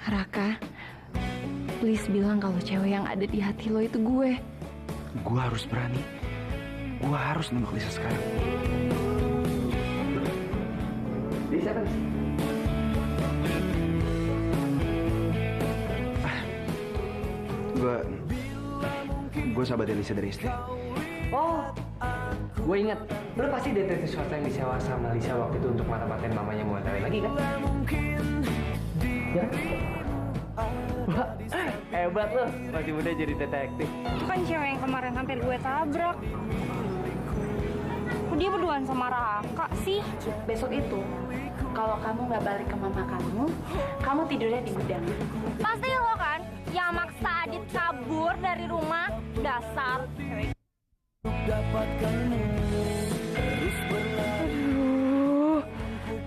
Raka, please bilang kalau cewek yang ada di hati lo itu gue. Gue harus berani. Gue harus nembak Lisa sekarang. Lisa kan? Gue sahabatnya Lisa dari SD. Oh, gue inget. Lo pasti detektif swasta yang disewa sama Lisa waktu itu untuk mata-matain mamanya mau ngetawain lagi kan? Ya. Wah, hebat lo. Masih muda jadi detektif. Itu kan cewek yang kemarin hampir gue tabrak. Kok dia berduaan sama Raka sih? Besok itu, kalau kamu nggak balik ke mama kamu tidurnya di gudang. Pasti lo kan yang maksa Adit kabur dari rumah. Dasar cewek. Aduh,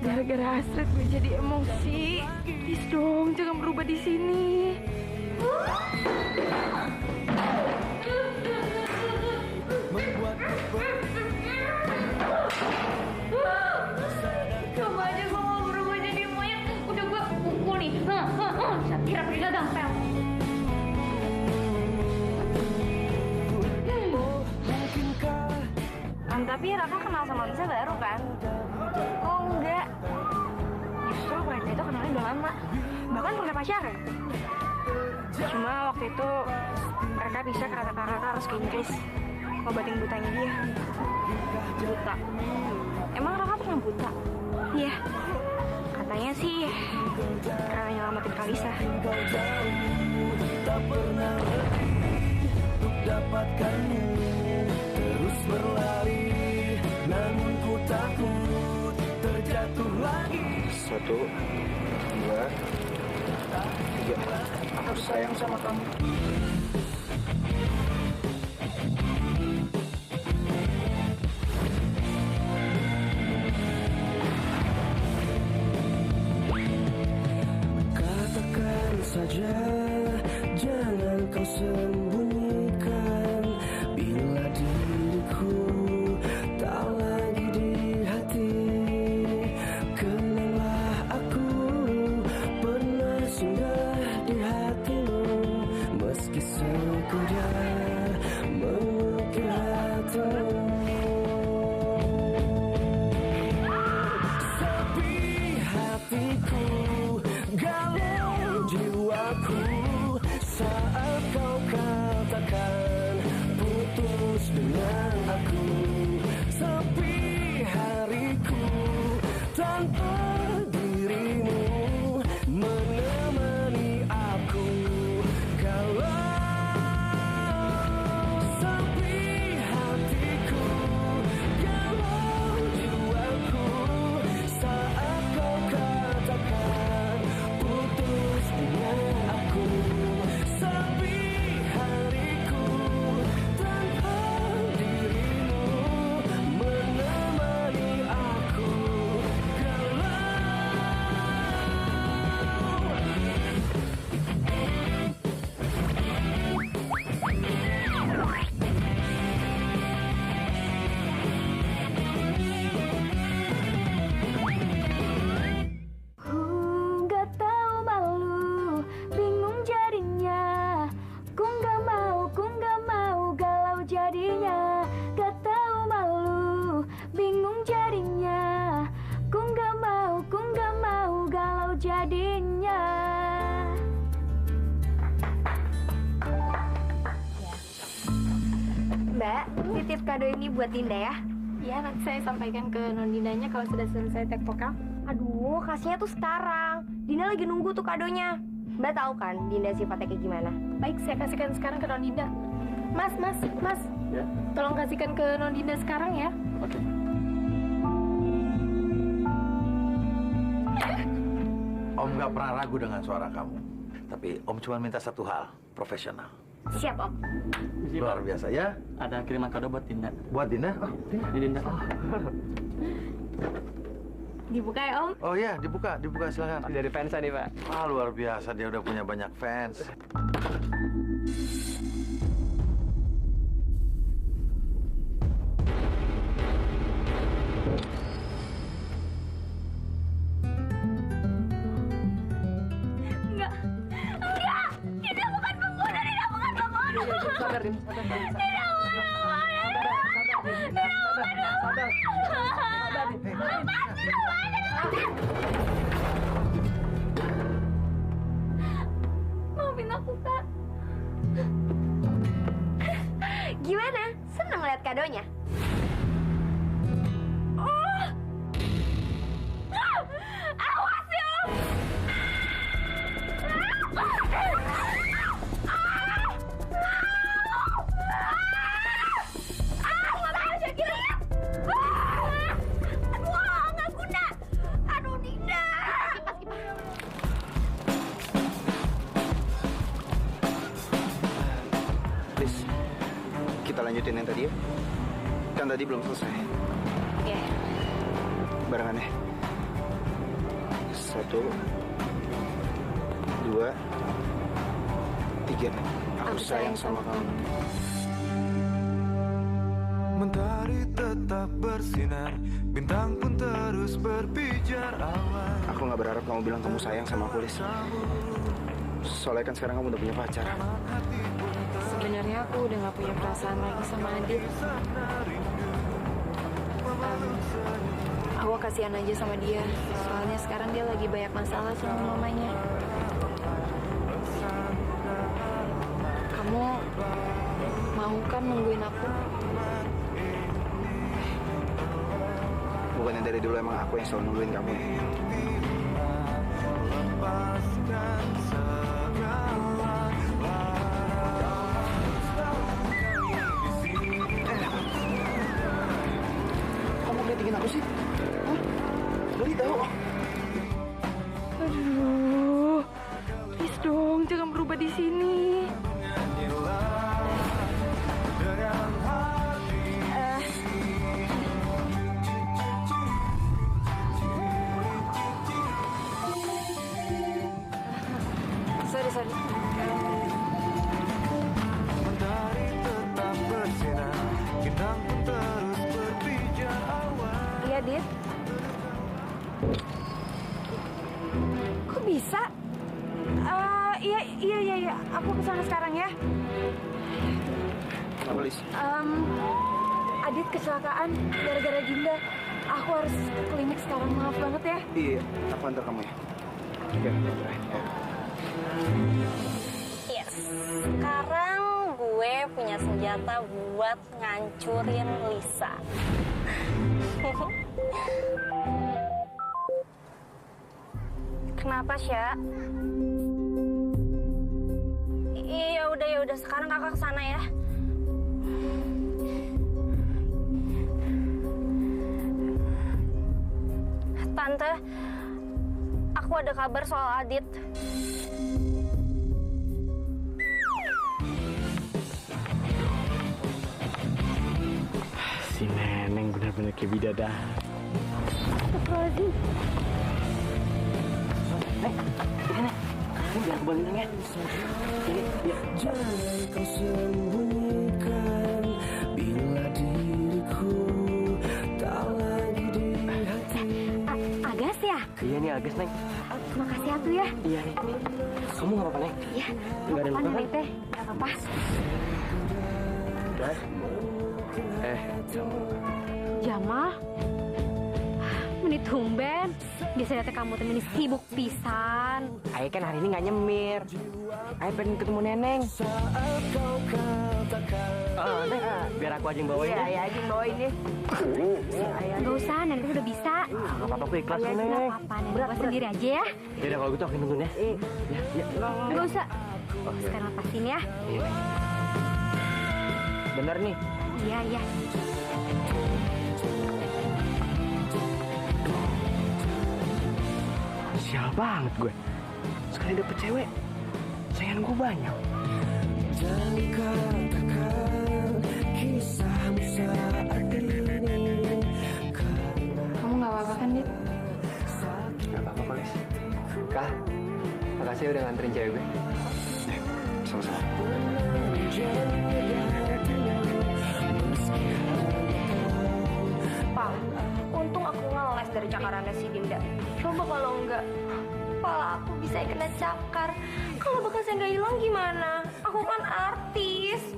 gara-gara Astrid gue jadi emosi. Please dong, jangan berubah di sini. Coba aja gue mau berubah jadi monyet. Udah gue pukul nih. Kira pergi dagang pel. Tapi Raka kenal sama Lisa baru kan? Oh enggak. Justru mereka itu kenalnya udah lama. Bahkan pernah pacaran. Cuma waktu itu mereka bisa karena Raka harus ke Inggris ngobatin butanya dia. Buta. Emang Raka pernah buta? Iya. Katanya sih karena nyelamatin Kalisa. Tak pernah untuk dapatkanmu, terus berlari, namun ku takut terjatuh lagi. 1, 2, 3. Aku sayang sama kamu. Katakan saja, jangan kau sembunyikan, bila diriku tak lagi di hati. Kenanglah aku pernah singgah di hatimu, meski sekedar mengukir hatimu. Sepi hatiku, galau jiwaku, saat kau katakan putus dengan aku. Sepi hariku tanpa dirimu menemani aku. Kalau sepi hatiku, galau jiwaku, saat kau katakan putus dengan aku. Sepi hariku tanpa dirimu menemani aku. Gak tahu malu, bingung jadinya. Ku gak mau galau jadinya. Gak tahu malu, bingung jadinya. Ku gak mau galau jadinya. Mbak, titip kado ini buat Dinda ya. Ya, nanti saya sampaikan ke Nondinanya kalau sudah selesai tag vokal. Aduh, kasihnya tuh sekarang. Dinda lagi nunggu tuh kadonya. Mbak tahu kan Dinda sifatnya kayak gimana? Baik, saya kasihkan sekarang ke Nondinda. Mas. Ya. Tolong kasihkan ke Nondinda sekarang ya. Oke. Om nggak pernah ragu dengan suara kamu. Tapi Om cuma minta satu hal, profesional. Siap, Om. Luar biasa ya. Ada kiriman kado buat Dinda. Buat Dina? Oh, Ini Dinda. Dibuka ya, Om. oh ya, dibuka silakan. Dari fans nih, Pak. Ah, luar biasa, dia udah punya banyak fans. Sabar, Din. Maafin aku, Kak. Gimana? Senang lihat kadonya? Oh! Awas ya! Please, kita lanjutin yang tadi ya. Kan tadi belum selesai. Oke. Barengan ya. 1, 2, 3. Aku sayang sama kamu. Mentari tetap bersinar, bintang pun terus berpijar awan. Aku nggak berharap kamu bilang kamu sayang sama aku, Lis. Soalnya kan sekarang kamu udah punya pacar. Sebenarnya aku udah gak punya perasaan lagi sama Adit. Aku kasihan aja sama dia. Soalnya sekarang dia lagi banyak masalah sama mamanya. Kamu mau kan nungguin aku? Bukannya dari dulu emang aku yang selalu nungguin kamu ya? Kamu ngeliatin aku sih? Hah? Beli tahu? Aduh, please dong, jangan berubah di sini. Sorry. Mentari tetap bersinar, bintang pun terus berpijar awan. Iya, Dit. Kok bisa? Iya. Aku kesana sekarang ya. Kenapa, Lis? Adit kecelakaan gara-gara Dinda. Aku harus ke klinik sekarang. Maaf banget ya. Iya, aku antar kamu ya. Oke, ya. Yes, sekarang gue punya senjata buat ngancurin Lisa. Kenapa, Sya? Iya, udah. Sekarang kakak kesana ya. Tante, aku ada kabar soal Adit. Si Neneng benar-benar kayak bidadari. Astagfirullahaladzim. Neng, ini biar aku bantuin ya. Ini, ya. Jangan kau sembunyikan bila diriku tak lagi di hati. Agas ya? Iya nih Agus, Neng. Makasih atuh ya. Iya nih. Kamu nggak apa-apa, Neng? Iya. Nggak ada Apa luka kan? Nenek teh? Gak apa-apa. Udah. Jamal? Menit tumben. Biasanya teh kamu temenin sibuk pisan. Ayo kan hari ini nggak nyemir. Ayo pengen ketemu Neneng. Oh, Neng, biar aku aja yang bawain. Iya, aja yang bawain deh. Gak usah, Nenek udah bisa. Nggak apa-apa, aku ikhlas kok, Neng. Gak apa-apa, Nenek bawa sendiri aja ya. Yaudah kalau gitu aku nungguin ya. Iya. Gak usah. Sekarang lepasin ya. Iya. Bener nih. Iya. Sial banget gue. Sekali dapet cewek, sayangan gue banyak. Jangan katakan kisahmu saat ini. Kamu gak apa-apa kan, Dit? Gak apa-apa, Lis. Kak, makasih udah nganterin cewek gue. Sama-sama. Pak, untung aku ngeles dari cakarannya si Dinda. Coba kalau enggak, kepala aku bisa kena cakar. Kalau bekas saya nggak hilang gimana? Aku kan artis.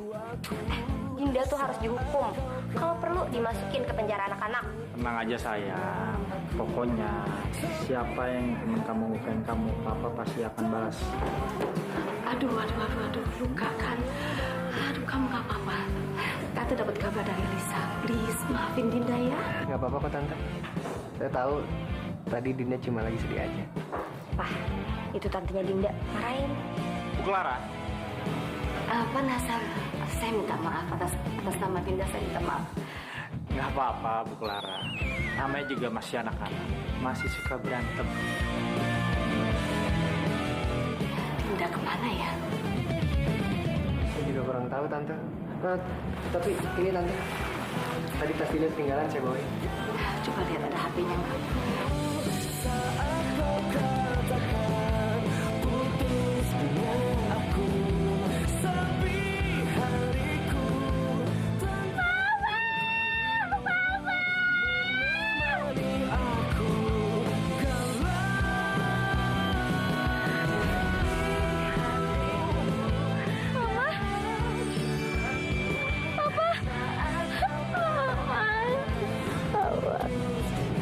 Dinda tuh harus dihukum. Kalau perlu dimasukin ke penjara anak-anak. Tenang aja sayang. Pokoknya siapa yang ingin kamu ngukain kamu, papa pasti akan balas. Aduh, luka kan? Aduh, kamu gak apa-apa. Tante dapat kabar dari Lisa. Please, maafin Dinda ya. Nggak apa-apa kok Tante. Saya tahu tadi Dinda cuma lagi sedih aja. Pak, itu tantenya Dinda. Marahin. Bu Clara. Apa Nasar? Saya minta maaf atas nama Dinda, saya minta maaf. Nggak apa-apa Bu Clara. Namanya juga masih anak-anak, masih suka berantem. Dinda kemana ya? Saya juga kurang tahu Tante. Nah, tapi ini Tante. Tadi tas Dinda ketinggalan, saya bawain. Coba lihat ada HP-nya nggak?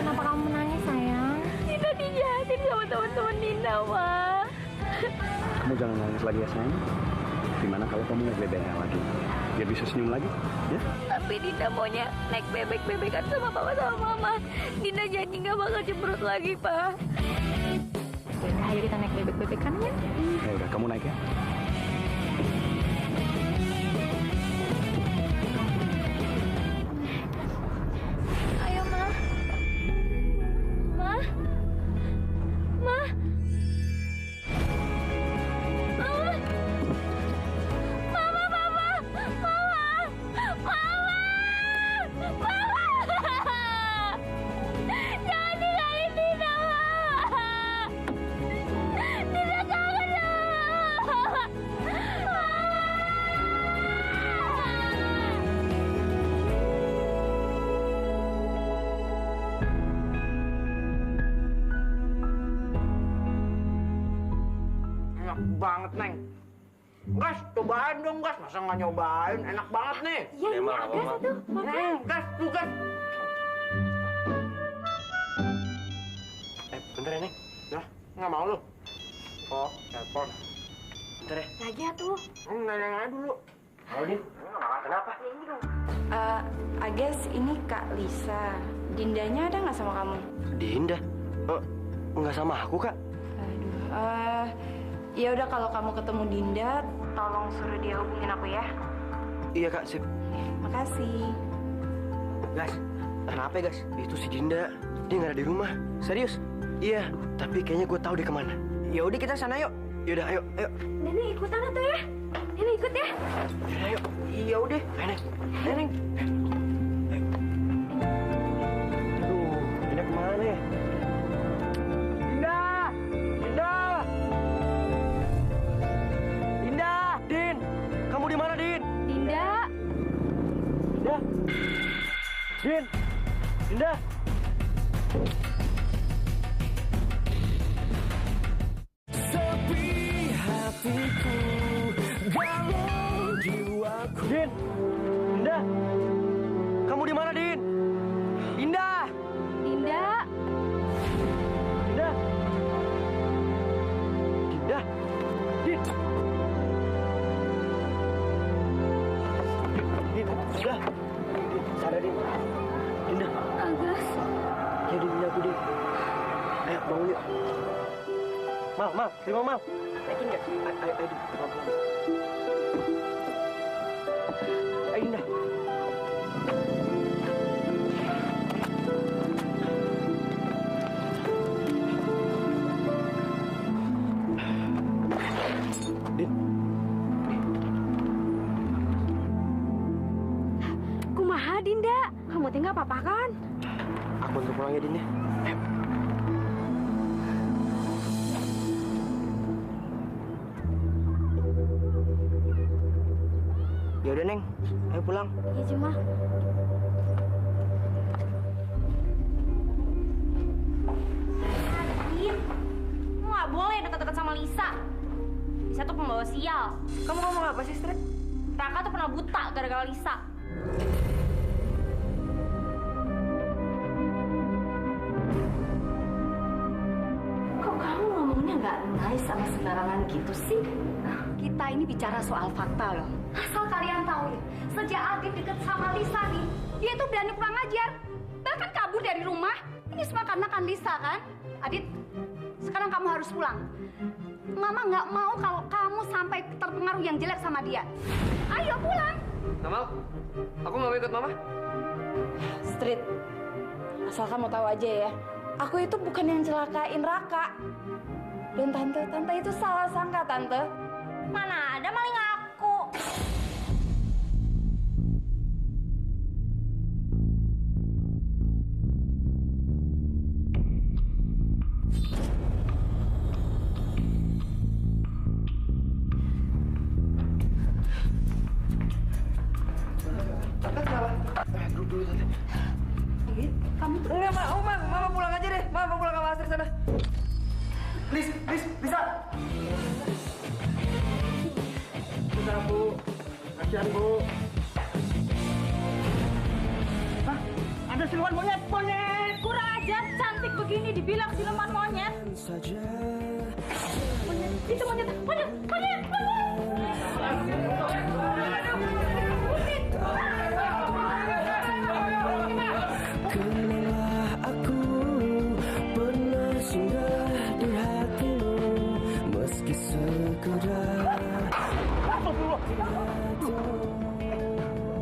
Kenapa kamu menangis, sayang? Dinda dijahatin sama teman-teman Dinda, Ma. Kamu jangan nangis lagi ya sayang. Gimana kalau kamu naik bebeknya lagi? Biar bisa senyum lagi, ya? Tapi Dinda maunya naik bebek-bebekan sama papa sama mama. Dinda janji nggak bakal cemberut lagi, Pak. Yaudah, ayo kita naik bebek-bebekan ya. Ya udah, kamu naik ya. Ayo, Ma. Ma. Ma. Mama. Mama, Mama. Mama. Mama. Mama. Jangan tinggalin Dinda, Ma. Dinda kangen sama Mama. Enak banget, Neng. Gas, cobain dong, Gas. Masa nggak nyobain? Enak banget nih. Iya, ini ada satu. Makan. Gas, tuh, Gas. Bentar ya, Neng. Ya, nggak mau lu. Oh, telepon. Bentar ya. Lagi ya tuh. Nanya aja dulu. Mau, Din? Kenapa? I guess ini Kak Lisa. Dindanya ada nggak sama kamu? Dinda? Oh, nggak sama aku, Kak. Aduh, ya udah kalau kamu ketemu Dinda, tolong suruh dia hubungin aku ya. Iya, Kak, sip. Makasih. Gas, kenapa ya, Gas? Itu si Dinda. Dia nggak ada di rumah. Serius? Iya, tapi kayaknya gue tahu dia kemana. Ya udah kita sana yuk. Yaudah, ayo. Nenek ikutan atau ya? Nenek ikut ya. Yaudah, ayo. Iya udah. Neneng. Aduh, Dinda kemana ya? Dinda! Din! Kamu di mana, Din? Dinda. Din! Dinda! Din! Dinda! Kamu di mana, Din? Dinda! Dinda. Dinda! Dinda! Din! Din! Dinda! Sadar, Din! Dinda! Agus. Ya, Dinda, aku, Din. Ayo, bangun yuk. Mal, terima Mal. Naikin nggak? Ayo, Din. Pelan-pelan. Ayo, Dinda. Din. Kumaha Dinda? Kamu tinggal apa-apa kan? Aku untuk pulang ya, Din ya. Ayo. Ya udah, Neng. Ayo pulang. Iya, cuma. Din, lu nggak boleh deket-deket sama Lisa. Bisa Lisa tuh pembawa sial. Kamu ngomong apa sih, Strit? Raka tuh pernah buta gara-gara Lisa. Kok kamu ngomongnya nggak nice sama sembarangan gitu sih? Kita ini bicara soal fakta loh. Asal kalian tahu ya, sejak Adit deket sama Lisa nih, dia tuh berani kurang ajar. Bahkan kabur dari rumah. Ini semua karena kan Lisa kan? Adit, sekarang kamu harus pulang. Mama nggak mau kalau kamu sampai terpengaruh yang jelek sama dia. Ayo pulang. Nggak mau. Aku nggak mau ikut Mama. Street, asal kamu tahu aja ya, aku itu bukan yang celakain Raka. Dan tante itu salah sangka, Tante. Mana ada maling aku. Tante kenapa? Duduk dulu, Tante. Kamu Enggak, Mama pulang aja deh. Mama pulang sama Astrid sana. Please, bisa. Bentar, Bu. Kasihan, Bu. Hah? Ada siluman monyet. Kurang ajar, cantik begini dibilang siluman monyet. saja Itu monyet. Kenanglah aku pernah singgah di hatimu meski sekedar.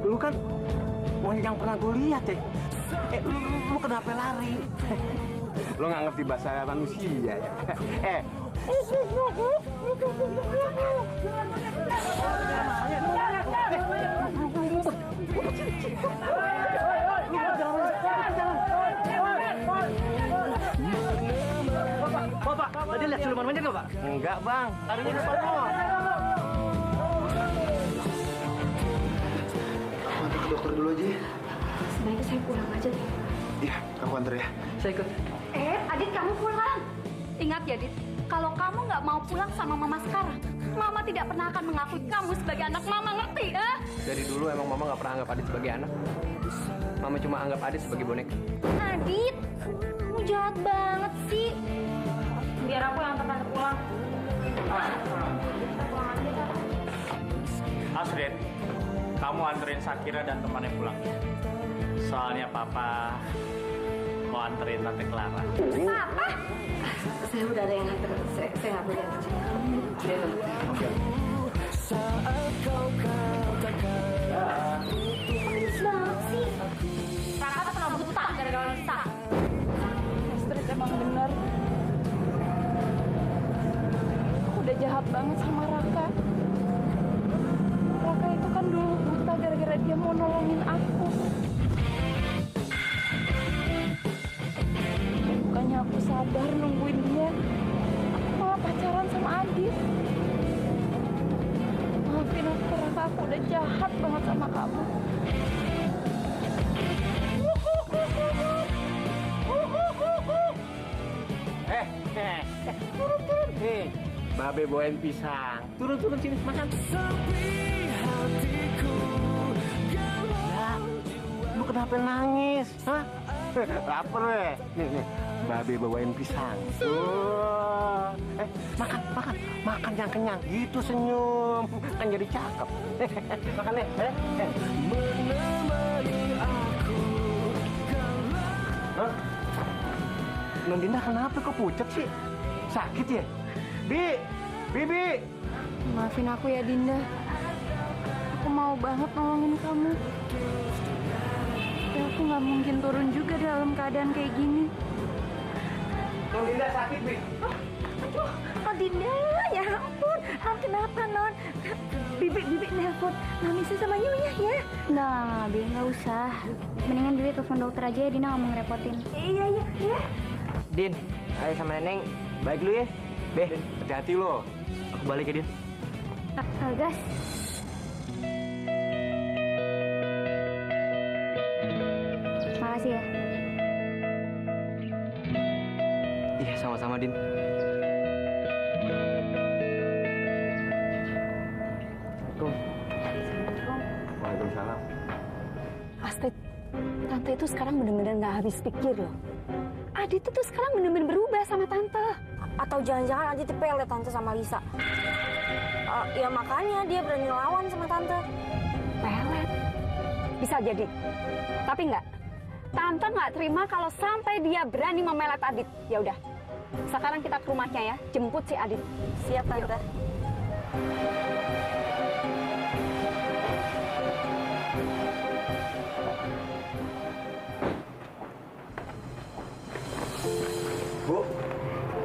Lu kan monyet yang pernah gue lihat ya. Lu kenapa lari? Lu nggak ngerti bahasa manusia ya? Bapak, tadi lihat siluman monyet nggak, Pak? Enggak, Bang. Larinya ke sono. Aku antar ke dokter dulu aja ya. sebaiknya saya pulang aja deh. Iya, aku antar ya. Saya ikut. Adit kamu pulang. Ingat ya, Adit. Kalau kamu nggak mau pulang sama Mama sekarang, Mama tidak pernah akan mengakui kamu sebagai anak Mama, ngerti? Dari dulu emang Mama nggak pernah anggap Adit sebagai anak. Mama cuma anggap Adit sebagai boneka. Adit, kamu jahat banget sih. Biar aku yang antar tante pulang. Astrid, kamu anterin Shakira dan temannya pulang. Soalnya Papa mau anterin Tante Clara. Apa? Saya udah ada yang nganter. Saya nggak boleh antar. Saat kau katakan Banget sih. Raka tuh pernah buta gara-gara Lisa. Street emang bener. Aku udah jahat banget sama Raka. Raka itu kan dulu buta gara-gara dia mau nolongin aku. Bukannya aku sabar nungguin dia, aku malah pacaran sama Adit. Maafin aku, Raka. Aku udah jahat banget sama kamu. Turun. Nih, Babe bawain pisang. Turun sini makan. sepi hatiku Ya, lu kenapa nangis? Hah? Laper ya? Nih, Babe bawain pisang. Tuh. Makan yang kenyang. Gitu senyum. Kan jadi cakep. Makan nih. menemani aku. Hah? Nondinda kenapa kok pucat sih? Sakit ya? Bibi! Maafin aku ya, Dinda. Aku mau banget nolongin kamu. Tapi aku nggak mungkin turun juga dalam keadaan kayak gini. Nondinda sakit, Bi. Oh, Dinda, ya ampun. Non, kenapa, Non? Bibi nelpon Namisa sama Nyonya ya. Nah, Bi, nggak usah. Mendingan Bibi telepon dokter aja ya, Dina nggak mau ngerepotin. Iya. Din, ayo sama Neneng. Baik lu ya. Beh, Hati-hati lo. aku balik ya, Din. Gas. Makasih ya. Iya, sama-sama, Din. Tante itu sekarang bener-bener nggak habis pikir loh. Adit itu sekarang bener-bener berubah sama Tante. Atau jangan-jangan Adit dipelet Tante sama Lisa. Ya makanya dia berani lawan sama Tante. Pelet. Bisa jadi. Tapi nggak. Tante nggak terima kalau sampai dia berani memelet Adit. Ya udah. Sekarang kita ke rumahnya ya. Jemput si Adit. Siap Tante. Bu,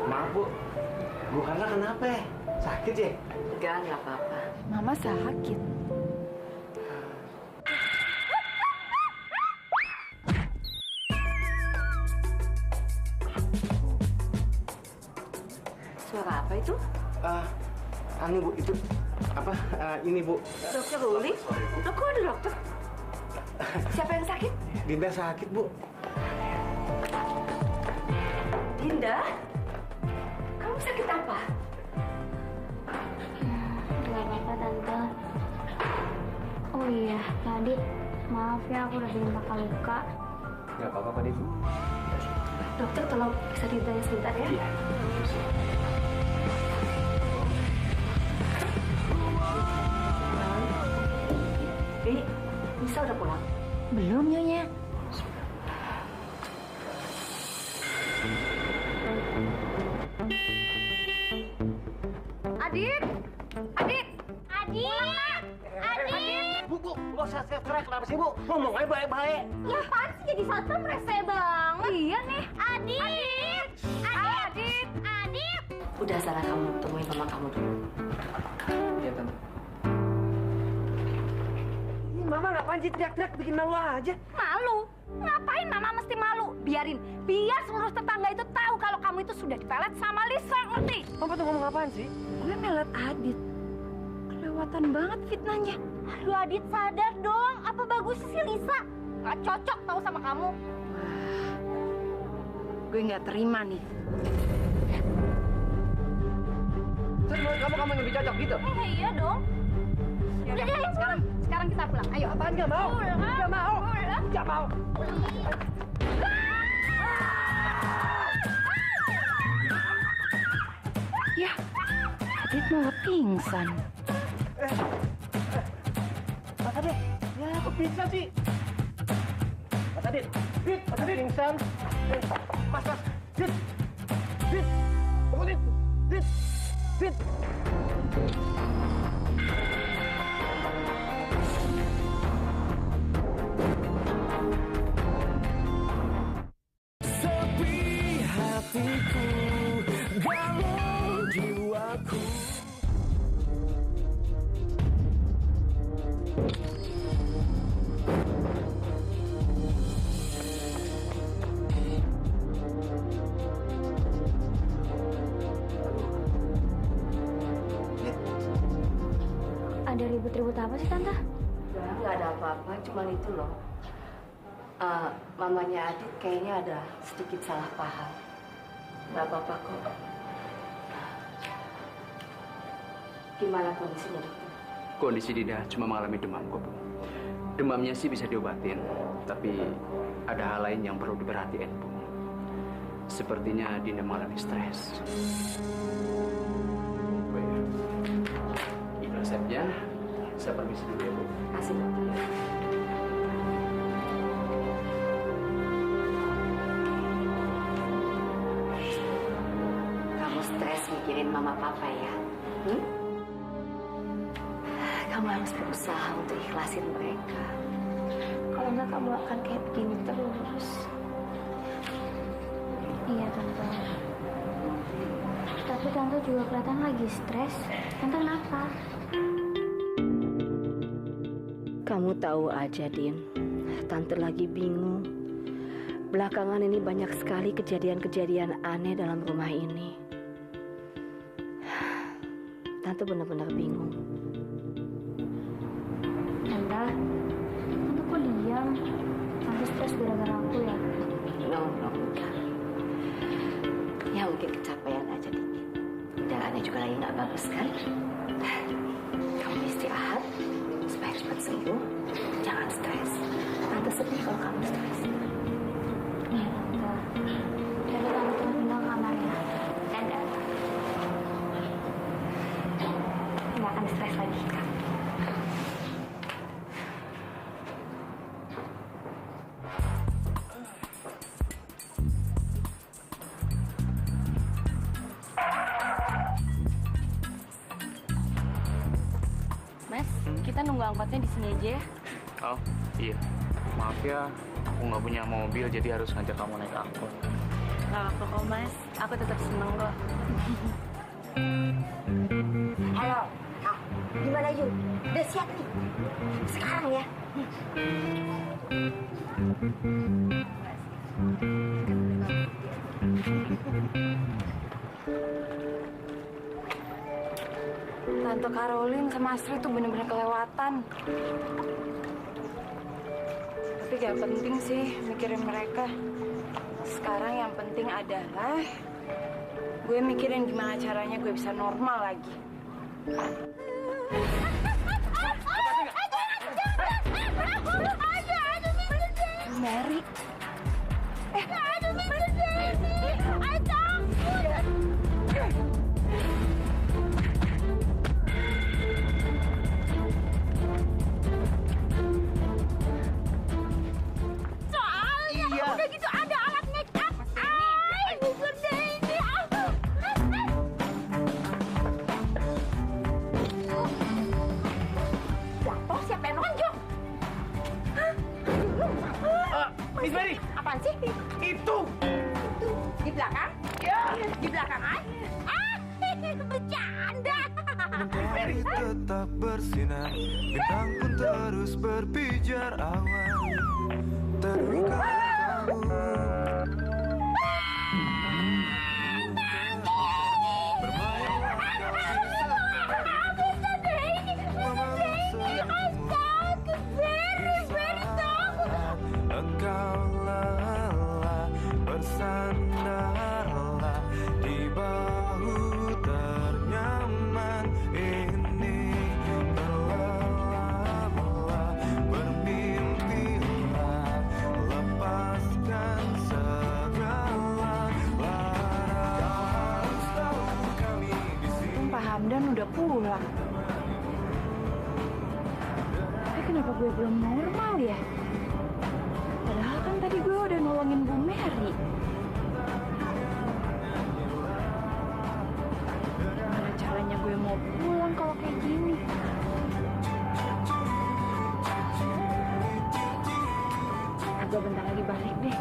maaf Bu. Bu Karla kenapa ya? Sakit ya? Enggak apa-apa. Mama sakit. Suara apa itu? Anu Bu, itu apa? Ini Bu. Dokter Ruli? Loh, kok ada dokter? Siapa yang sakit? Dinda sakit Bu. Dinda? Kamu sakit apa? Gak apa-apa Tante. Oh iya, Adit. Maaf ya aku udah bikin Kakak luka. Nggak apa-apa Pak Dit. Dokter tolong bisa ditanya sebentar ya. Iya. Lisa udah pulang? Belum, Nyonya. Adit! Adit! Adit! Adit! Bu, nggak usah teriak kenapa sih Bu? Ngomong aja baik-baik. Ya apaan sih jadi satpam rese banget? Iya nih. Adit! Adit! Adit! Udah sana kamu temuin mama kamu dulu. Iya Tante. Ini Mama ngapain sih teriak-teriak bikin malu aja? Malu? Ngapain Mama mesti malu? Biarin. Biar seluruh tetangga itu tahu kalau kamu itu sudah dipelet sama Lisa, ngerti? Mama tuh ngomong apaan sih? Gue melet Adit. Kelewatan banget fitnahnya. Aduh Adit sadar dong. Apa bagus sih Lisa? Gak cocok tahu sama kamu. Gue nggak terima nih. Terus menurut kamu yang lebih cocok gitu? Iya dong. Udah deh, Sekarang kita pulang. Ayo. Apaan nggak mau? Nggak mau. Nggak mau. Ya, Adit malah pingsan. Mas Adit, ya kok bisa sih? Mas Adit, Mas Adit pingsan. Mas, Dit, pokoknya, Dit. Sepi hatiku, galau jiwaku. Ada ribut-ribut apa sih Tante? Nggak ada apa-apa, cuman itu loh. Mamanya Adit kayaknya ada sedikit salah paham. Nggak apa-apa kok. Gimana kondisinya, dokter? Kondisi Dinda cuma mengalami demam kok, Bu. Demamnya sih bisa diobatin, tapi ada hal lain yang perlu diperhatiin, Bu. Sepertinya Dinda mengalami stres. Oh iya. Ini resepnya. Saya permisi dulu ya, Bu. Kasih, dokter. Kamu stres mikirin mama papa ya? Kamu harus berusaha untuk ikhlasin mereka. Kalau enggak kamu akan kayak begini terus. Iya Tante. Tapi Tante juga kelihatan lagi stres. Tante kenapa? Kamu tahu aja, Din. Tante lagi bingung. Belakangan ini banyak sekali kejadian-kejadian aneh dalam rumah ini. Tante benar-benar bingung. Tante kok diam? Tante stres gara-gara aku ya? No, enggak. Ya mungkin kecapean aja dikit. Jalannya juga lagi nggak bagus kan? Kamu istirahat supaya cepat sembuh. Jangan stres. Nanti Tante sedih kalau kamu stres. Nih, Tante. Coba Tante tunggu tinggal kamarnya. Dadah. Nggak akan stres lagi, Kak. Mas, kita nunggu angkotnya di sini aja ya. Oh, iya. Maaf ya, aku nggak punya mobil, jadi harus ngajak kamu naik angkot. Gak apa-apa kok, Mas. Aku tetap seneng kok. Halo. Ah, gimana Yu? Udah siap nih? Sekarang ya. Tante Caroline sama Astrid tuh bener-bener kelewatan. Tapi gak penting sih mikirin mereka. Sekarang yang penting adalah gue mikirin gimana caranya gue bisa normal lagi. Mary. Udah gitu ada alat make up. Ay, bukan deh ini. Jatuh siapa yang nonjok? Miss Mary. Apaan sih? Itu. Di belakang? Ya. Di belakang ay? Bercanda. Matahari tetap bersinar, bintang pun terus berpijar, awan terikat kamu. Engkau lelah, bersandarlah di bahu ternyaman ini. Terlelaplah, bermimpilah, lepaskan segala lara. Harus tahu kami di sini. Pak Hamdan udah pulang. Tapi kenapa gue belum normal ya? Padahal kan tadi gue udah nolongin Bu Mary. Gimana caranya gue mau pulang kalau kayak gini? Gue bentar lagi balik deh.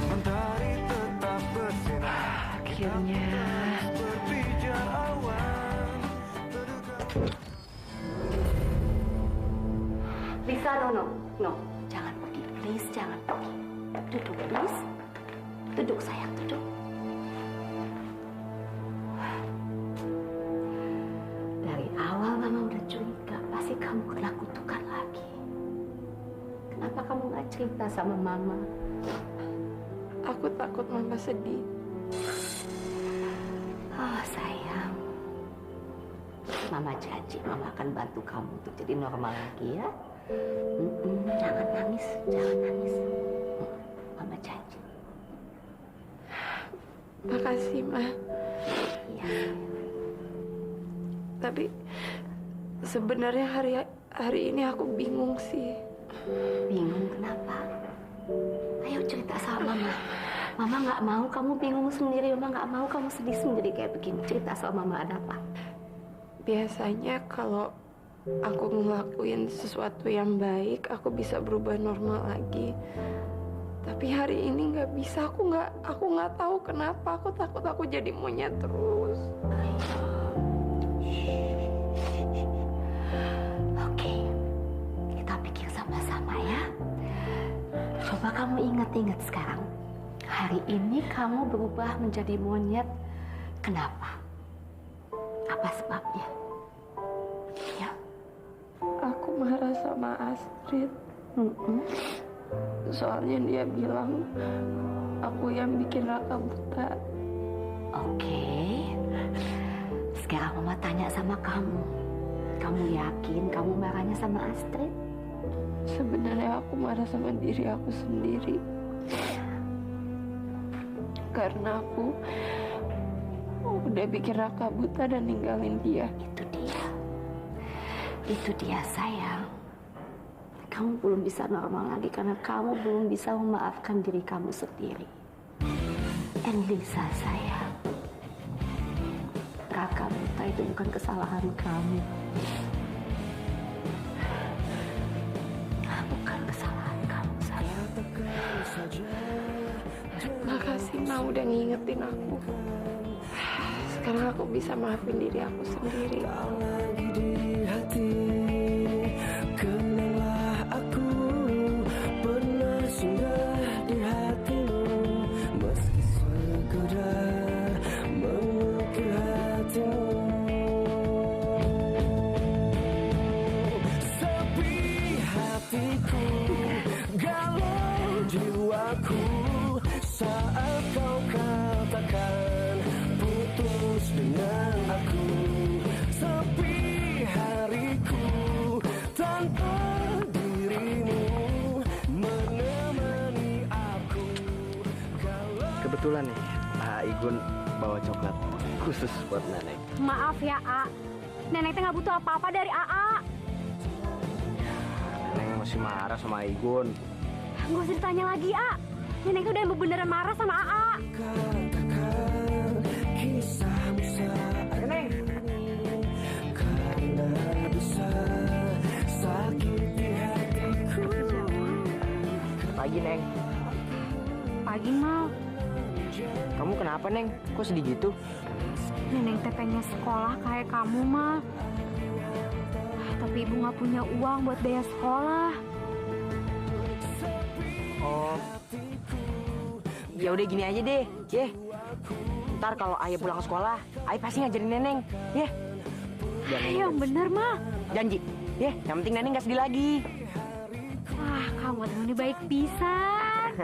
Mentari tetap bersinar, Akhirnya. berpijar, awan Lisa, no, jangan pergi, please, jangan pergi. Duduk, please. Duduk, sayang, duduk. Dari awal Mama udah curiga, pasti kamu kena kutukan lagi. Kenapa kamu nggak cerita sama Mama? Aku takut Mama sedih. Oh, sayang. Mama janji, Mama akan bantu kamu untuk jadi normal lagi ya. Jangan nangis, jangan nangis. Mama janji. Makasih, Ma. Iya. Tapi sebenarnya hari ini aku bingung sih. Bingung kenapa? Ayo cerita sama Mama. Mama nggak mau kamu bingung sendiri. Mama nggak mau kamu sedih sendiri kayak begini. Cerita sama Mama, ada apa? Biasanya kalau aku ngelakuin sesuatu yang baik, aku bisa berubah normal lagi. Tapi hari ini nggak bisa. Aku nggak tahu kenapa. Aku takut aku jadi monyet terus. Oke, kita pikir sama-sama ya. Coba kamu ingat-ingat sekarang. Hari ini kamu berubah menjadi monyet. Kenapa? Apa sebabnya? Ya. Aku marah sama Astrid. Soalnya dia bilang aku yang bikin Raka buta. Oke. Sekarang Mama tanya sama kamu. Kamu yakin kamu marahnya sama Astrid? Sebenarnya aku marah sama diri aku sendiri. Karena aku udah bikin Raka buta dan ninggalin dia. Itu dia sayang. Kamu belum bisa normal lagi karena kamu belum bisa memaafkan diri kamu sendiri. And Lisa sayang, Raka buta itu bukan kesalahan kamu. Bukan kesalahan kamu sayang. Makasih Ma udah ngingetin aku. Sekarang aku bisa maafin diri aku sendiri. Kenanglah aku pernah singgah di hatimu, meski sekedar mengukir hatimu. Sepi hatiku, galau jiwaku saat kau katakan putus dengan aku. Sepi hariku tanpa dirimu menemani aku. Kebetulan nih, Pak Igun bawa coklat khusus buat Nenek. Maaf ya, A. Nenek teh nggak butuh apa-apa dari AA. Nenek masih marah sama Igun. Gak usah ditanya lagi, A. Nenek tuh udah beneran marah sama AA. Katakan kisahmu saat ini, karena bisa sakiti hatiku. Pagi, Neng. Pagi, Mal. Kamu kenapa, Neng? Kok sedih gitu? Nenek teh pengen sekolah kayak kamu, Mal. Tapi ibu nggak punya uang buat biaya sekolah. Oh. Ya udah gini aja deh, ya. Ntar kalau Ayah pulang ke sekolah, Ayah pasti ngajarin Neneng, ya. Ayo, bener, Mal. Janji, ya. Yang penting Neneng nggak sedih lagi. Wah, kamu tuh ini baik pisan.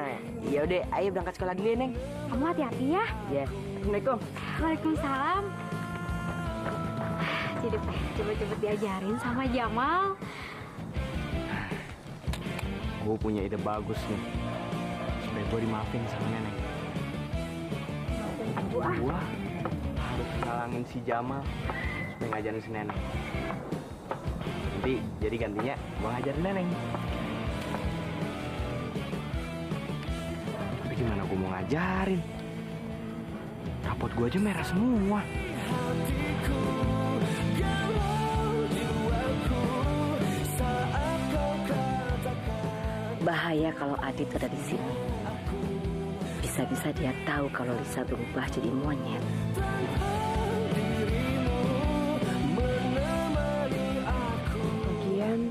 Ya udah, Ayah berangkat sekolah dulu ya, Neng. Kamu hati-hati ya. Ya. Assalamualaikum. Waalaikumsalam. Jadi cepet-cepet diajarin sama Jamal. Gue punya ide bagus nih. Supaya gue dimaafin sama Neneng. Gue harus ngalangin si Jamal supaya ngajarin si Neneng. Nanti jadi gantinya gue ngajarin Neneng. Tapi gimana gue mau ngajarin? Rapot gue aja merah semua. Bahaya kalau Adit ada di sini. Bisa-bisa dia tahu kalau Lisa berubah jadi monyet. Lagian,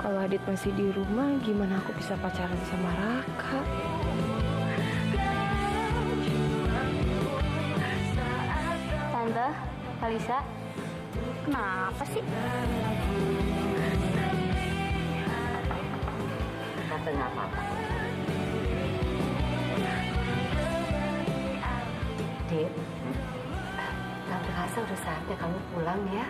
kalau Adit masih di rumah, gimana aku bisa pacaran sama Raka? Tante, Kalisa, kenapa sih? Tante nggak apa-apa. Dit, Tante rasa udah saatnya kamu pulang ya.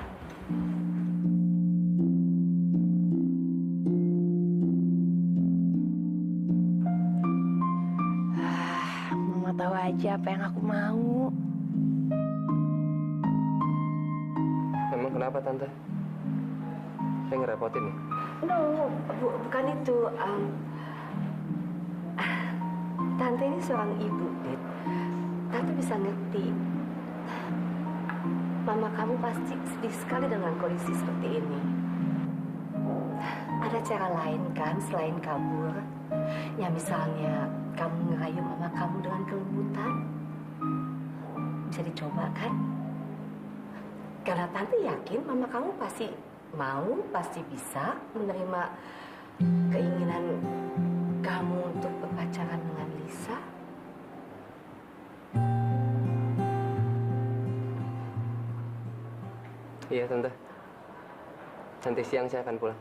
Mama tahu aja apa yang aku mau. Emang kenapa, Tante? Saya ngerepotin nih. No, bukan itu. Tante ini seorang ibu, Dit. Tante bisa ngerti. Mama kamu pasti sedih sekali dengan kondisi seperti ini. Ada cara lain kan selain kabur? Ya misalnya kamu ngerayu mama kamu dengan kelembutan. Bisa dicoba kan? Karena Tante yakin mama kamu pasti mau, pasti bisa menerima keinginan kamu untuk berpacaran dengan Lisa. Iya, Tante. Nanti siang saya akan pulang.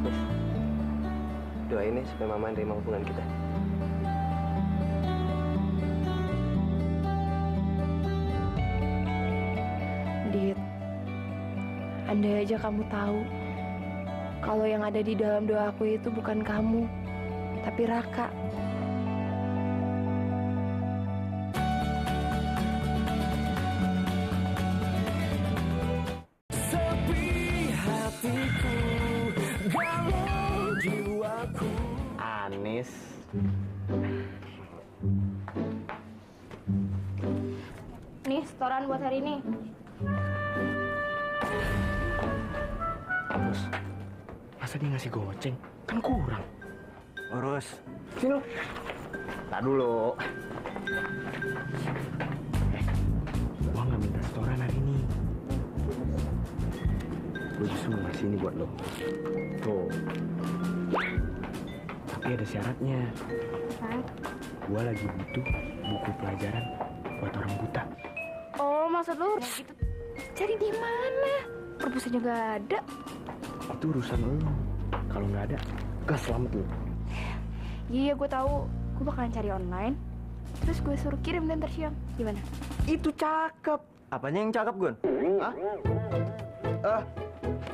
Yes. Doain ya supaya Mama nerima hubungan kita. Dit, andai aja kamu tahu kalau yang ada di dalam doaku itu bukan kamu, tapi Raka. Sepi hatiku, galau jiwaku. Anis. Nih, setoran buat hari ini. Bos, masa dia ngasih goceng? Kan kurang. Urus. Sini lo. Tak dulu. Gua nggak minta setoran hari ini. Gue justru mau ngasih ini buat lo. Tuh. Tapi ada syaratnya. Hah? Gua lagi butuh buku pelajaran buat orang buta. Oh, maksud lu gitu? Cari di mana? Perpustakaan juga ada. Itu urusan lo. Kalau nggak ada, gas selamat lo. Iya, gue tahu. Gue bakalan cari online. Terus gue suruh kirim dan siang. Gimana? Itu cakep. Apanya yang cakep, Gun? Hah?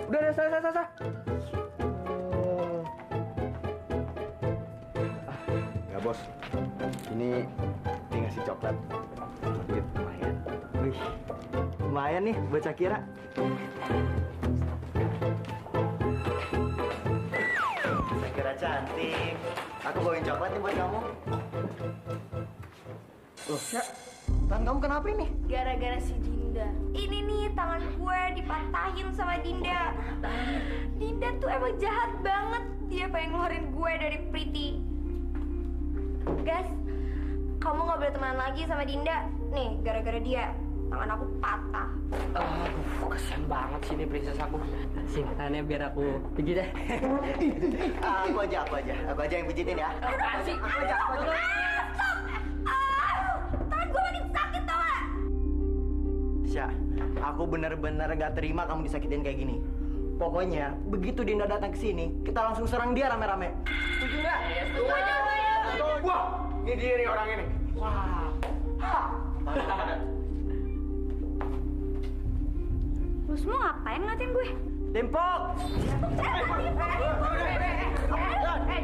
Udah, sah. Nggak, Bos. Ini ngasih coklat. Duit lumayan. Wih, lumayan nih buat Shakira. Shakira cantik. Aku bawain coklat nih buat kamu. Loh, ya. Tangan kamu kenapa ini? Gara-gara si Dinda. Ini nih tangan gue dipatahin sama Dinda. Dinda tuh emang jahat banget. Dia pengen ngeluarin gue dari Priti. Guys, kamu nggak boleh temenan lagi sama Dinda. Nih, gara-gara dia tangan aku patah. Aduh, kesian banget sih ini princess aku. Sini, tangannya biar aku pijit deh. Aku aja yang pijitin ya. Apaan sih? Aku aja. Stop! Tangan gue makin sakit tau gak? Sya, aku bener-bener gak terima kamu disakitin kayak gini. Pokoknya, begitu Dinda datang ke sini, kita langsung serang dia rame-rame. Setuju nggak? Setuju. Wah, ini dia nih orang ini. Wah. Lu semua ngapain ngatain gue? Timpuk!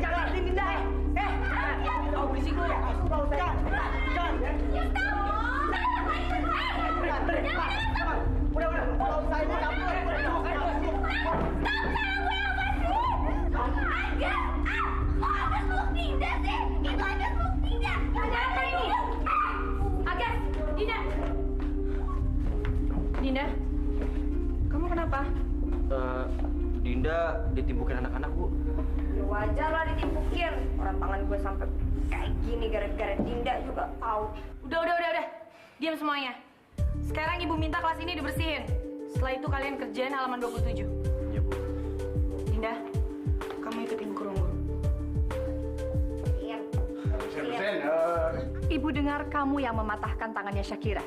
Jangan Dinda, kau berisik lu. Dinda, kamu kenapa? Dinda ditimpukin anak-anak, Bu. Ya wajar lah ditimpukin. Orang tangan gue sampai kayak gini gara-gara Dinda juga tahu. Udah. Diam semuanya. Sekarang Ibu minta kelas ini dibersihin. Setelah itu kalian kerjain halaman 27. Iya, Bu. Dinda, kamu ikutin kurung guru. Iya. Ibu dengar kamu yang mematahkan tangannya Shakira.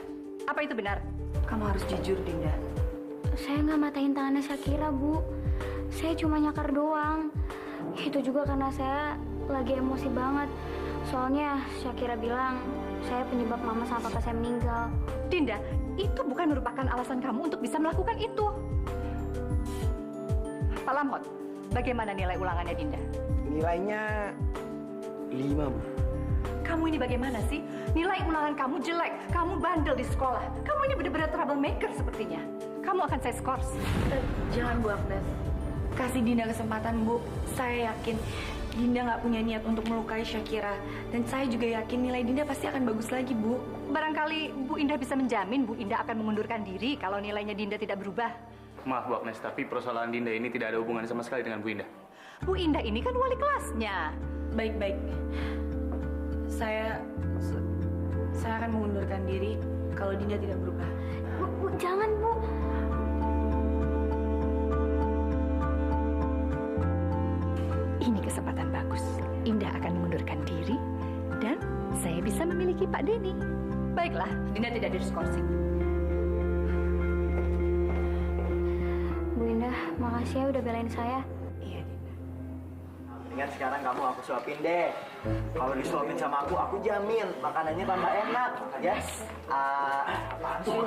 Apa itu benar? Kamu harus jujur, Dinda. Saya nggak matahin tangannya Shakira, Bu. Saya cuma nyakar doang. Itu juga karena saya lagi emosi banget. Soalnya Shakira bilang saya penyebab mama sama papa saya meninggal. Dinda, itu bukan merupakan alasan kamu untuk bisa melakukan itu. Pak Lamhot, bagaimana nilai ulangannya Dinda? Nilainya 5, Bu. Kamu ini bagaimana sih? Nilai ulangan kamu jelek. Kamu bandel di sekolah. Kamu ini benar-benar troublemaker sepertinya. Kamu akan saya skors. Jangan, Bu Agnes. Kasih Dinda kesempatan, Bu. Saya yakin Dinda nggak punya niat untuk melukai Shakira. Dan saya juga yakin nilai Dinda pasti akan bagus lagi, Bu. Barangkali Bu Indah bisa menjamin Bu Indah akan mengundurkan diri kalau nilainya Dinda tidak berubah. Maaf, Bu Agnes, tapi persoalan Dinda ini tidak ada hubungan sama sekali dengan Bu Indah. Bu Indah ini kan wali kelasnya. Baik. Saya akan mengundurkan diri kalau Dinda tidak berubah. Bu, jangan, Bu. Ini kesempatan bagus. Indah akan mengundurkan diri dan saya bisa memiliki Pak Denny. Baiklah, Dinda tidak diskorsi. Bu Indah, makasih ya udah belain saya. Iya, Dinda. Ingat sekarang kamu aku suapin deh. Kalau disuapin sama aku jamin makanannya tambah enak. Ya? Apaan sih?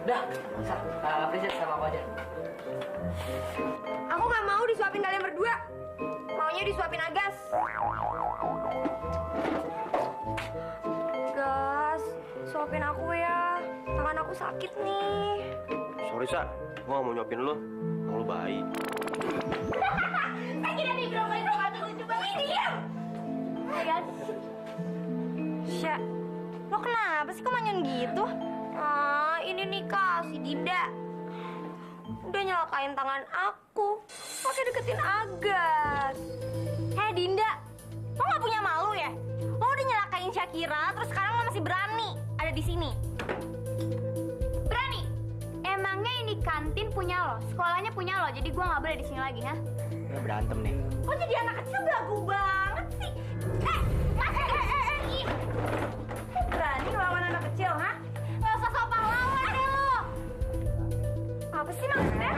Udah, Princess sama aku aja. Aku nggak mau disuapin kalian berdua. Maunya disuapin Agas. Gas, suapin aku ya. Tangan aku sakit nih. Sorry, Sa. Gua nggak mau nyuapin lo. Lu baik. Saya kira nih berapa lucu banget. Diam. Agas. Sya, lo kenapa sih kok manyun gitu? Ah, ini nih Kak, si Dinda. Udah nyelakain tangan aku, pakai deketin Agas. Hei Dinda, lo nggak punya malu ya? Lo udah nyelakain Shakira, terus sekarang lo masih berani ada di sini. Berani? Emangnya ini kantin punya lo, sekolahnya punya lo, jadi gua nggak boleh di sini lagi, ha? Udah berantem nih. Oh jadi anak kecil belagu banget sih. Berani ngelawan anak kecil, ha? Gak usah sok pahlawan deh lo. Apa sih maksudnya?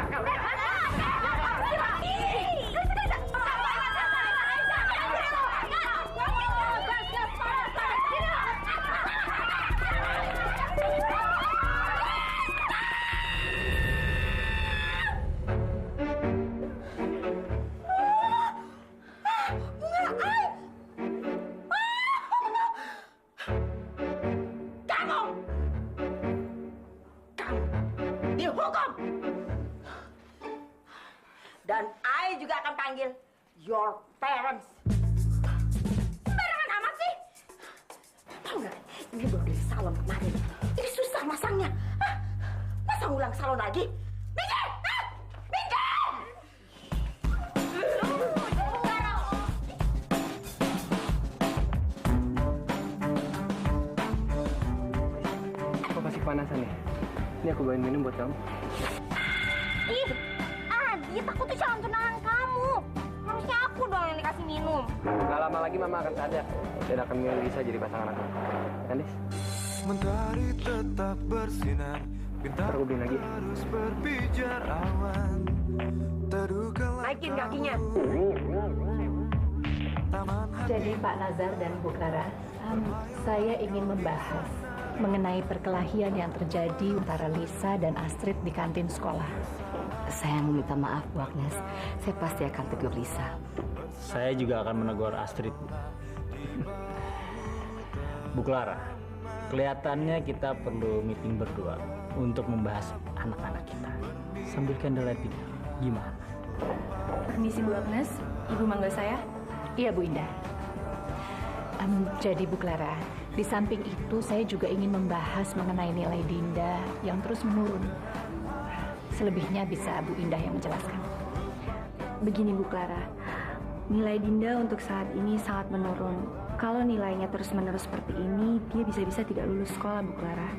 Dihukum. Dan I juga akan panggil your parents. Sembarangan amat sih. Tahu nggak? Ini baru dari salon kemarin. Ini susah masangnya. Hah? Masa ngulang salon lagi? Minggir! Hah? Minggir! Kok masih kepanasan ya? Ini aku bawain minum buat kamu. Ih, Adit, aku tuh calon tunangan kamu. Harusnya aku dong yang dikasih minum. Gak lama lagi Mama akan sadar dan akan memilih Lisa jadi pasangan aku. Kan, Dis? Mentari tetap bersinar, bintang terus berpijar awan. Naikin kakinya. Jadi Pak Nazar dan Bu Clara, saya ingin membahas mengenai perkelahian yang terjadi antara Lisa dan Astrid di kantin sekolah. Saya meminta maaf, Bu Agnes. Saya pasti akan tegur Lisa. Saya juga akan menegur Astrid. Bu Clara, kelihatannya kita perlu meeting berdua untuk membahas anak-anak kita. Sambil candlelighting, gimana? Permisi Bu Agnes, Ibu mangga saya. Iya Bu Indah. Jadi Bu Clara, di samping itu saya juga ingin membahas mengenai nilai Dinda yang terus menurun. Selebihnya bisa Bu Indah yang menjelaskan. Begini Bu Clara, nilai Dinda untuk saat ini sangat menurun. Kalau nilainya terus-menerus seperti ini, dia bisa-bisa tidak lulus sekolah Bu Clara.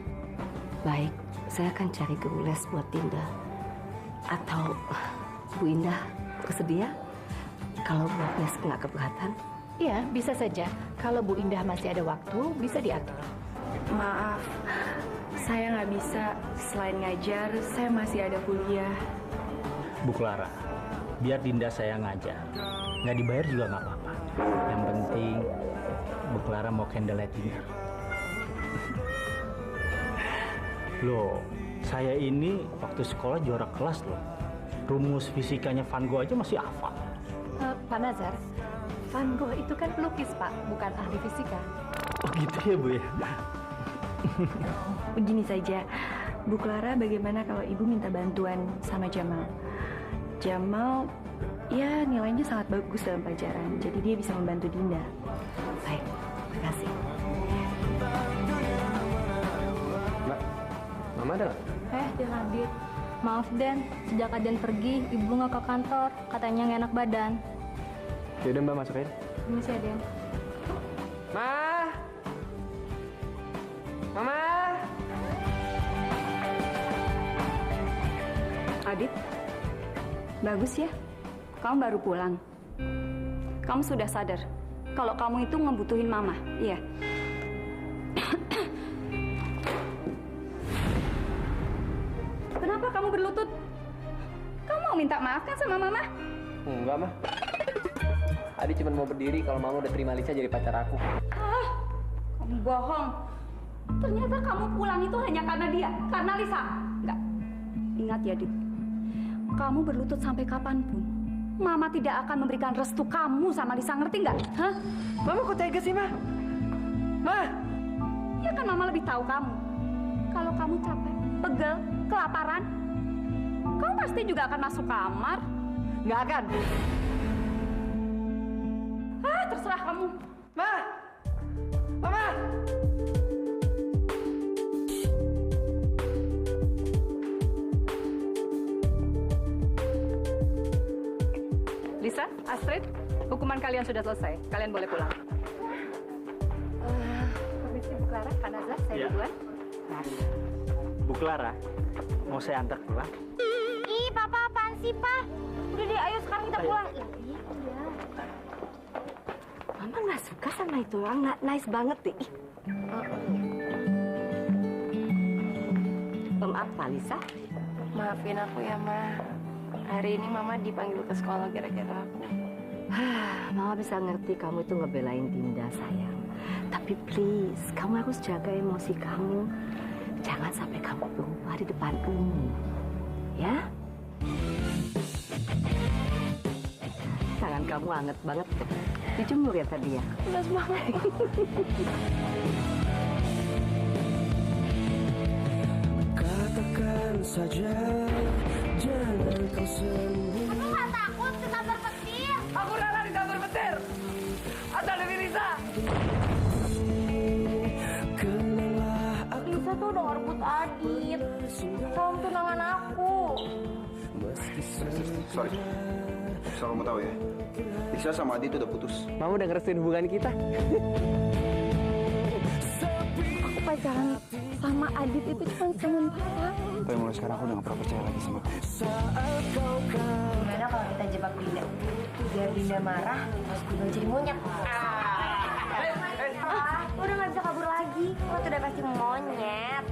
Baik, saya akan cari guru les buat Dinda. Atau Bu Indah bersedia? Kalau Bu Agnes nggak keberatan? Iya, bisa saja. Kalau Bu Indah masih ada waktu, bisa diatur. Maaf, saya nggak bisa. Selain ngajar, saya masih ada kuliah. Bu Clara, biar Dinda saya ngajar. Nggak dibayar juga nggak apa-apa. Yang penting Bu Clara mau candlelight dinner. Loh, saya ini waktu sekolah juara kelas loh. Rumus fisikanya Van Gogh aja masih hafal. Pak Nazar, Van Gogh itu kan pelukis Pak, bukan ahli fisika. Oh gitu ya Bu ya? Begini saja, Bu Clara bagaimana kalau Ibu minta bantuan sama Jamal? Jamal, ya nilainya sangat bagus dalam pelajaran, jadi dia bisa membantu Dinda. Baik, terima kasih. Mbak, Mama ada nggak? Dan Adit, maaf Den, sejak Aden pergi, Ibu nggak ke kantor, katanya nggak enak badan. Yaudah Mbak, masuk aja. Permisi ya Den. Ma! Mama! Adit, bagus ya, kamu baru pulang. Kamu sudah sadar kalau kamu itu ngebutuhin Mama, iya? Kenapa kamu berlutut? Kamu mau minta maaf kan sama Mama? Enggak, Ma. Adi cuma mau berdiri kalau Mama udah terima Lisa jadi pacar aku. Kamu bohong. Ternyata kamu pulang itu hanya karena dia, karena Lisa. Enggak. Ingat ya, Dit. Kamu berlutut sampai kapanpun, Mama tidak akan memberikan restu kamu sama Lisa, ngerti nggak? Hah? Mama kok tega sih, Ma? Ma! Ya kan Mama lebih tahu kamu. Kalau kamu capek, pegel, kelaparan, kamu pasti juga akan masuk kamar. Nggak akan. Terserah kamu. Ma! Mama! Lisa, Astrid, hukuman kalian sudah selesai. Kalian boleh pulang. Permisi Bu Clara, Kak Nazar, saya Iya. duluan. Bu Clara, mau saya antar pulang? Ih, Papa apaan sih, Pak? Udah deh, ayo sekarang kita Ayo. pulang. Mama nggak suka sama itu orang, nggak nice banget deh. Apa, Lisa? Maafin aku ya, Ma. Hari ini Mama dipanggil ke sekolah gara-gara aku. Mama bisa ngerti kamu itu ngebelain Dinda, sayang. Tapi please, kamu harus jaga emosi kamu. Jangan sampai kamu berubah di depan umum. Ya? Tangan kamu hangat banget. Dijemur ya tadi ya? Udah semangat. Katakan saja, jangan kau sembunyi. Kamu nggak takut ketabrak petir? Aku rela ditabrak petir. Asal demi Lisa. Lisa tuh udah ngerebut Adit. Tolong tunangan aku. Sorry. Asal kamu tahu ya, Lisa sama Adi itu udah putus. Mama udah ngerestuin hubungan kita. Aku pacaran sama Adit itu cuma sementara. Tapi mulai sekarang aku udah gak pernah percaya lagi sama kamu. Gimana kalau kita jebak Dinda? Biar Dinda marah, terus gue jadi monyet. Lo udah gak bisa kabur lagi. Lo tuh udah pasti monyet.